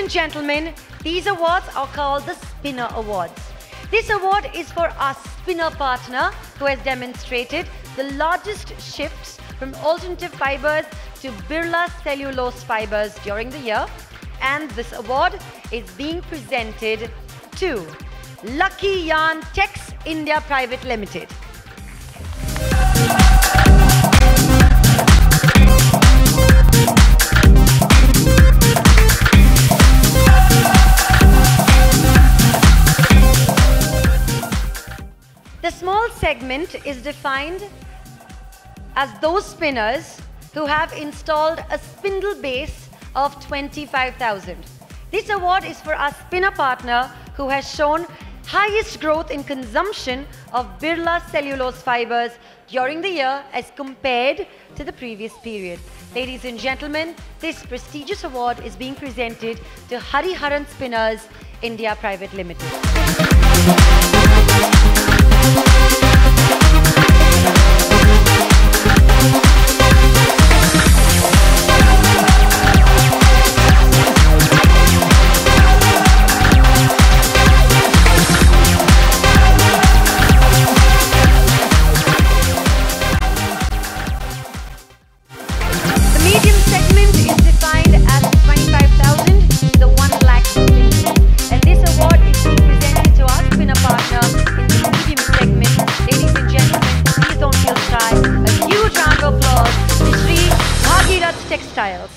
and gentlemen, these awards are called the Spinner Awards. This award is for our spinner partner who has demonstrated the largest shifts from alternative fibers to Birla cellulose fibers during the year. And this award is being presented to Lucky Yarn Tex India Private Limited. The small segment is defined as those spinners who have installed a spindle base of 25,000. This award is for our spinner partner who has shown highest growth in consumption of Birla cellulose fibers during the year as compared to the previous period. Ladies and gentlemen, this prestigious award is being presented to Hariharan Spinners India Private Limited. Textiles.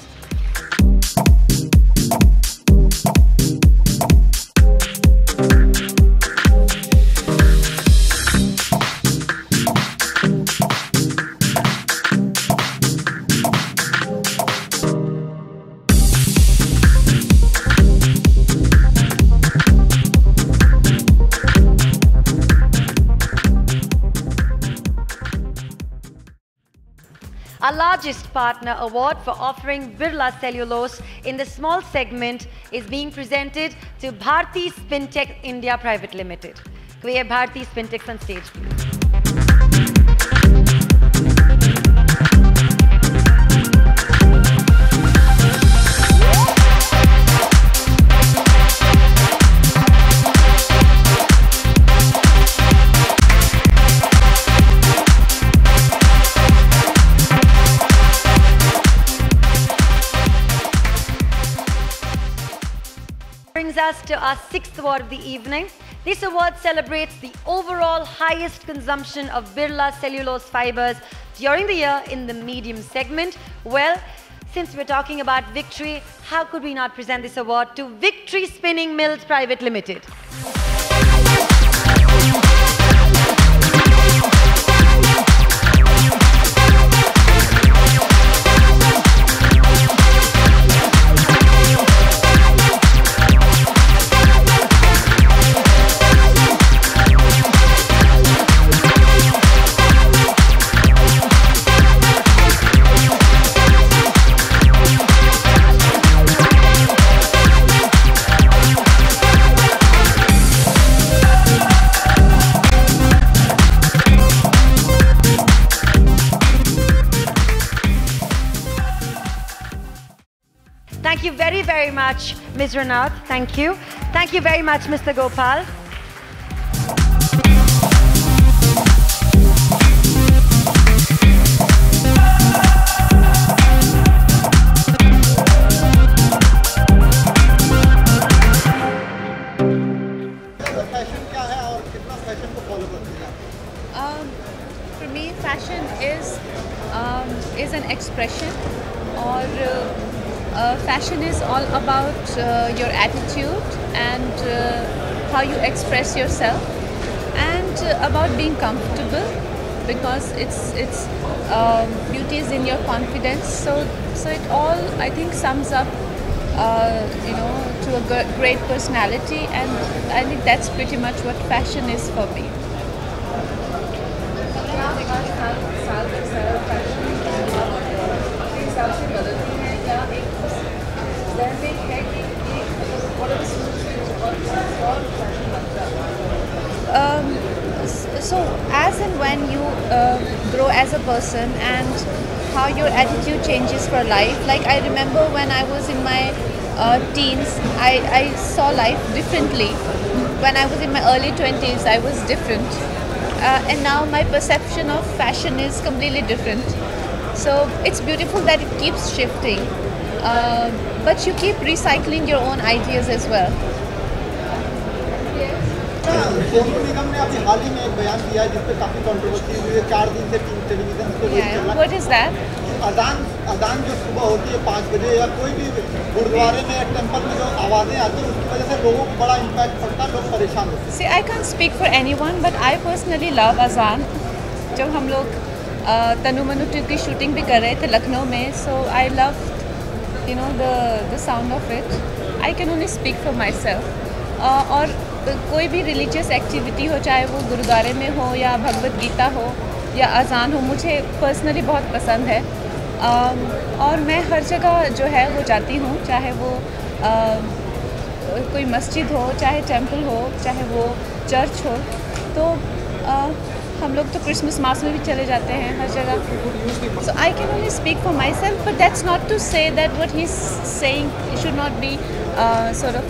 Our largest partner award for offering Birla cellulose in the small segment is being presented to Bharti Spintech India Private Limited. Can we have Bharti Spintech on stage, please? Brings us to our sixth award of the evening. This award celebrates the overall highest consumption of Birla cellulose fibers during the year in the medium segment. Well, since we're talking about victory, how could we not present this award to Victory Spinning Mills Private Limited? Thank you very, very much, Ms. Ranaut. Thank you. Thank you very much, Mr. Gopal. For me, fashion is an expression, or fashion is all about your attitude and how you express yourself, and about being comfortable, because it's beauty is in your confidence. So it all, I think, sums up to a great personality, and I think that's pretty much what fashion is for me. So as and when you grow as a person and how your attitude changes for life. Like I remember when I was in my teens, I saw life differently. When I was in my early 20s, I was different. And now my perception of fashion is completely different. So it's beautiful that it keeps shifting. But you keep recycling your own ideas as well. Sonu Nigam ने अभी हाल ही में एक बयान दिया है जिस पे काफी कंट्रोवर्सी हुई है। 4 दिन से टेलीविजन पे चल रहा है। What is that? अजान जो सुबह होती है 5 बजे या कोई भी गुरुद्वारे में या टेम्पल में जो आवाज़ें आती है उसकी वजह से लोगों को बड़ा इम्पैक्ट पड़ता है, लोग परेशान होते हैं। See, I can't speak for anyone, but I personally love azan. जब हम लोग तनु मनु टू की शूटिंग भी कर रहे थे लखनऊ में, so I loved the sound of it. I can only speak for myself. और कोई भी रिलीजियस एक्टिविटी हो, चाहे वो गुरुद्वारे में हो या भगवत गीता हो या अजान हो, मुझे पर्सनली बहुत पसंद है। और मैं हर जगह जो है वो जाती हूँ, चाहे वो कोई मस्जिद हो, चाहे टेंपल हो, चाहे वो चर्च हो। तो हम लोग तो क्रिसमस मास में भी चले जाते हैं हर जगह। So I can only speak for myself, but that's not to say that what he is saying should not be sort of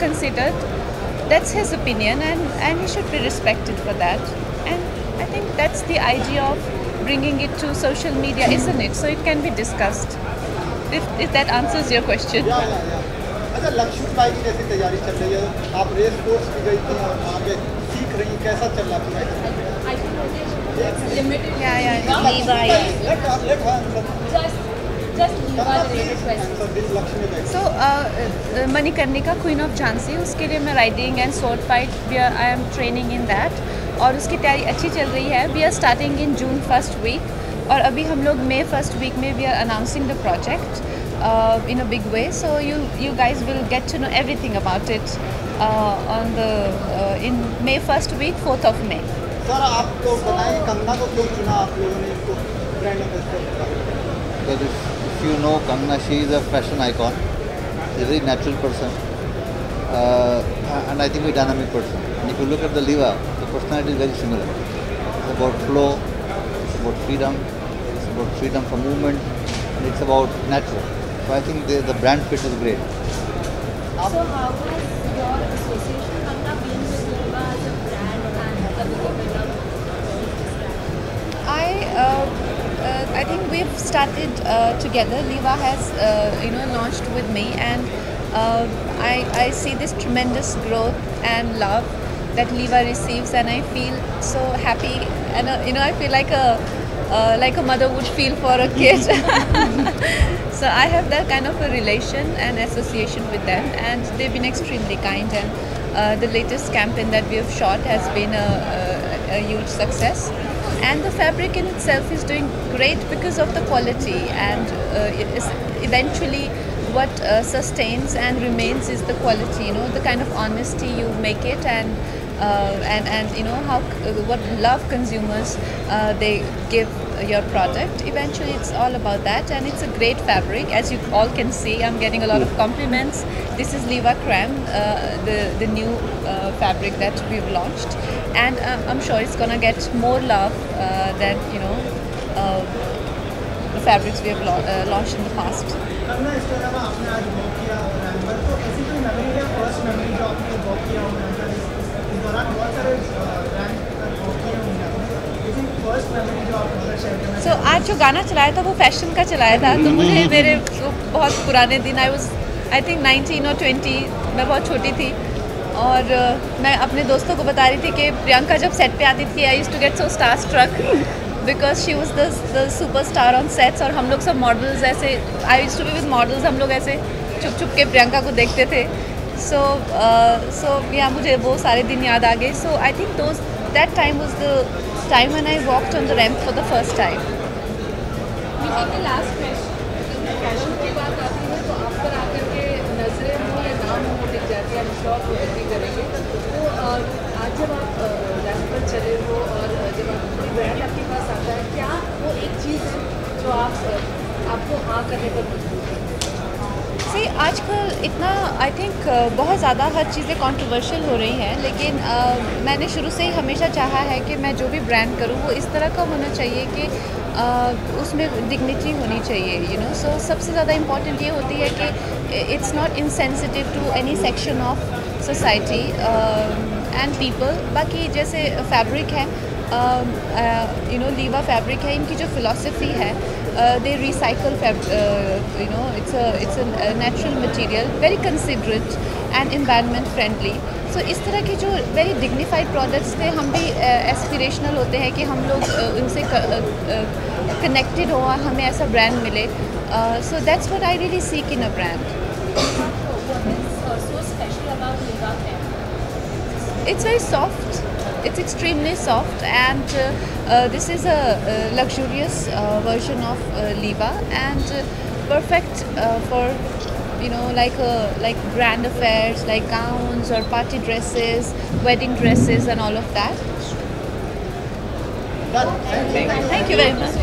considered. That's his opinion, and he should be respected for that. And I think that's the idea of bringing it to social media, isn't it? So it can be discussed. If that answers your question. अच्छा, लक्ष्मी बाई की जैसी तैयारी चल रही है, आप race course भी गई थी और वहाँ पे सीख रही, कैसा चल रहा है? मणिकर्णिका क्वीन ऑफ झांसी, उसके लिए मैं riding and sword fight I am training in that, और उसकी तैयारी अच्छी चल रही है। We are starting in June first week, और अभी हम लोग मई फर्स्ट वीक में we are announcing the project in a big way. So you guys will get to know everything about it in May first week, 4th of May. Sir, आप तो बताएं कंगना को क्यों चुना आप लोगों ने इसको brand ambassador? Because if you know Kangana, she is a fashion icon. She's a very natural person, and I think a dynamic person. And if you look at the Liva, the personality is very similar. It's about flow, it's about freedom from movement, and it's about natural. So I think the brand fit is great. So how has your association Kangana been with Liva as a brand and the development of I think we've started together. Liva has launched with me, and I see this tremendous growth and love that Liva receives, and I feel so happy, and I feel like a mother would feel for a kid. So I have that kind of a relation and association with them, and they've been extremely kind, and the latest campaign that we have shot has been a huge success, and the fabric in itself is doing great because of the quality, and it is eventually what sustains and remains is the quality, the kind of honesty you make it, and what love consumers they give your product. Eventually it's all about that, and it's a great fabric. As you all can see, I'm getting a lot of compliments. This is Liva Creme, the new fabric that we've launched, and I'm sure it's gonna get more love than the fabrics we have launched in the past. Kangana, इसके अलावा आपने आज walk किया wrapper, तो ऐसी कोई memory है, first memory जो आपने वॉक किया हो रैंपर? इस दौरान बहुत सारे ब्रांड पर वॉक किए होंगे आपने, लेकिन फर्स्ट मेमोरी जो आप शेयर करना? So आज जो गाना चलाया था वो फैशन का चलाया था, तो मुझे मेरे बहुत पुराने दिन, I think 19 or 20, मैं बहुत छोटी थी, और मैं अपने दोस्तों को बता रही थी कि प्रियंका जब सेट पे आती थी, I used to get so starstruck because she was the superstar on sets, और हम लोग सब मॉडल्स ऐसे, I used to be with models, हम लोग ऐसे छुप छुप के प्रियंका को देखते थे। So मुझे वो सारे दिन याद आ गए। So I think that time was the time when I walked on the ramp for the first time. Nikhil, the last question, fashion की बात आती है तो आप पर आकर के नजरें हो या नाम हो दिख जाती है, हम श्योर को एग्री करेंगे। तो आज जब आप रैंप पर चले हो और जब कोई ब्रांड आपके पास आता है, क्या वो एक चीज़ है जो आपको हाँ करने पर मजबूर है? See, सी आजकल इतना आई थिंक बहुत ज़्यादा हर चीज़ें कंट्रोवर्शियल हो रही हैं, लेकिन मैंने शुरू से ही हमेशा चाहा है कि मैं जो भी ब्रांड करूँ वो इस तरह का होना चाहिए कि उसमें डिग्निटी होनी चाहिए, यू नो. सो सबसे ज़्यादा इम्पॉर्टेंट ये होती है कि it's not insensitive to any section of society and people. बाकी जैसे फैब्रिक है, यू नो, लीवा फैब्रिक है, इनकी जो फिलॉसफी है, they recycle you know, it's a natural material, very considerate and environment friendly. So इस तरह के जो very dignified products थे, हम भी aspirational होते हैं कि हम लोग उनसे connected हो और हमें ऐसा brand मिले. So that's what I really seek in a brand. What is so special about Liva Creme? It's very soft. It's extremely soft, and this is a luxurious version of Liva, and perfect for, you know, like grand affairs, like gowns or party dresses, wedding dresses, and all of that. Done. Thank you very much.